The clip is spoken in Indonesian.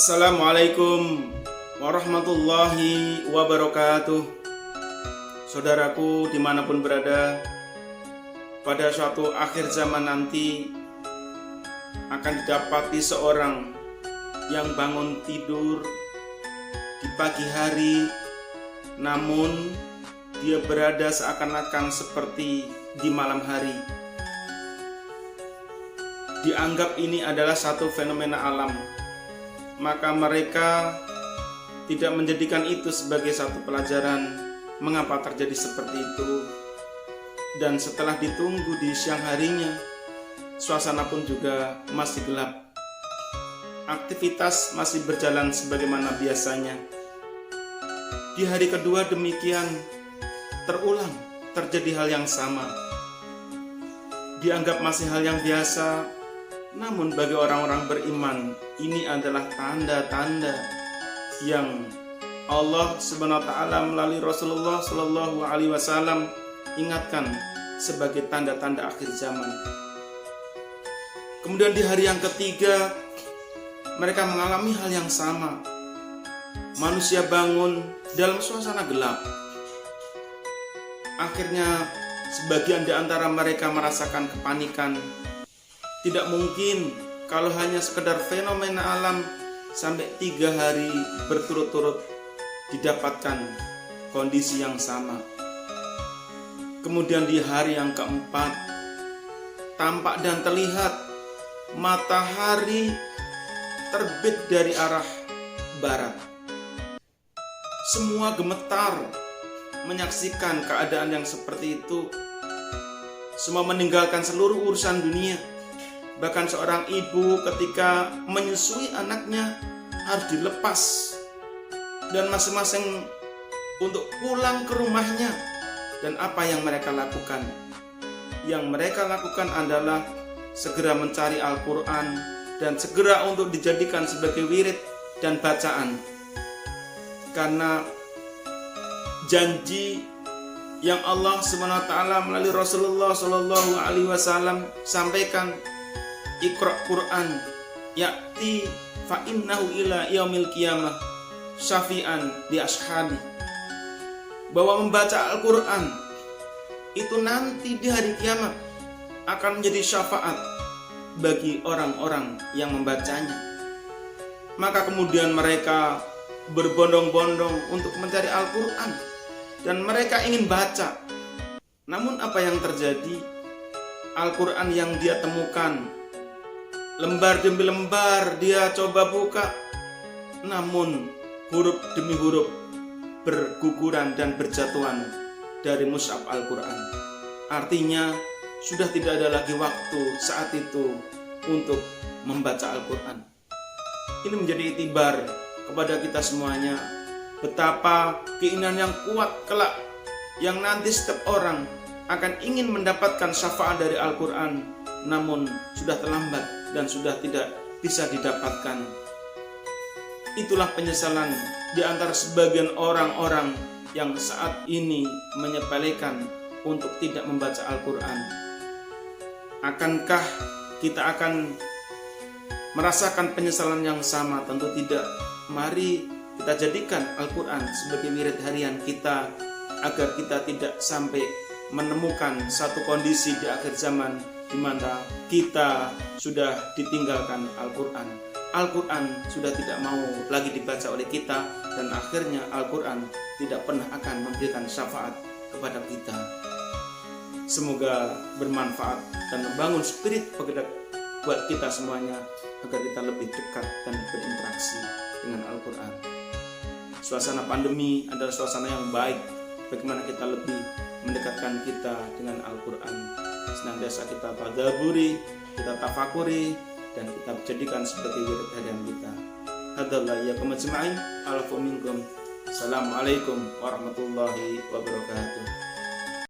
Assalamualaikum warahmatullahi wabarakatuh. Saudaraku dimanapun berada, pada suatu akhir zaman nanti akan didapati seorang yang bangun tidur di pagi hari, namun dia berada seakan-akan seperti di malam hari. Dianggap ini adalah satu fenomena alam, maka mereka tidak menjadikan itu sebagai satu pelajaran mengapa terjadi seperti itu. Dan setelah ditunggu di siang harinya, suasana pun juga masih gelap. Aktivitas masih berjalan sebagaimana biasanya. Di hari kedua demikian terulang, terjadi hal yang sama. Dianggap masih hal yang biasa, namun bagi orang-orang beriman, ini adalah tanda-tanda yang Allah Subhanahu wa taala melalui Rasulullah Shallallahu alaihi wasallam ingatkan sebagai tanda-tanda akhir zaman. Kemudian di hari yang ketiga, mereka mengalami hal yang sama. Manusia bangun dalam suasana gelap. Akhirnya sebagian di antara mereka merasakan kepanikan. Tidak mungkin kalau hanya sekedar fenomena alam sampai 3 hari berturut-turut didapatkan kondisi yang sama. Kemudian di hari yang keempat, tampak dan terlihat matahari terbit dari arah barat. Semua gemetar menyaksikan keadaan yang seperti itu. Semua meninggalkan seluruh urusan dunia. Bahkan seorang ibu ketika menyusui anaknya harus dilepas dan masing-masing untuk pulang ke rumahnya. Dan apa yang mereka lakukan? Yang mereka lakukan adalah segera mencari Al-Quran dan segera untuk dijadikan sebagai wirid dan bacaan. Karena janji yang Allah Subhanahu wa taala melalui Rasulullah Shallallahu alaihi wasallam sampaikan, Iqra Quran ya'ti fa innahu ila yaumil qiyamah syafi'an li ashabi. Bahwa membaca Al-Quran itu nanti di hari kiamat akan menjadi syafaat bagi orang-orang yang membacanya. Maka kemudian mereka berbondong-bondong untuk mencari Al-Quran dan mereka ingin baca. Namun apa yang terjadi? Al-Quran yang dia temukan, lembar demi lembar dia coba buka, namun huruf demi huruf berguguran dan berjatuhan dari mushaf Al-Quran. Artinya sudah tidak ada lagi waktu saat itu untuk membaca Al-Quran. Ini menjadi itibar kepada kita semuanya, betapa keinginan yang kuat kelak yang nanti setiap orang akan ingin mendapatkan syafaat dari Al-Quran, namun sudah terlambat dan sudah tidak bisa didapatkan. Itulah penyesalan di antara sebagian orang-orang yang saat ini menyepelekan untuk tidak membaca Al-Quran. Akankah kita akan merasakan penyesalan yang sama? Tentu tidak. Mari kita jadikan Al-Quran sebagai wirid harian kita, agar kita tidak sampai menemukan satu kondisi di akhir zaman di mana kita sudah ditinggalkan Al-Quran. Al-Quran sudah tidak mau lagi dibaca oleh kita, dan akhirnya Al-Quran tidak pernah akan memberikan syafaat kepada kita. Semoga bermanfaat dan membangun spirit penggerak buat kita semuanya, agar kita lebih dekat dan berinteraksi dengan Al-Quran. Suasana pandemi adalah suasana yang baik. Bagaimana kita lebih mendekatkan kita dengan Al-Quran. Senantiasa kita tadabburi, kita tafakuri, dan kita jadikan sebagai wirid harian kita. Hadallah ya kemajma'in alafu minkum. Assalamualaikum warahmatullahi wabarakatuh.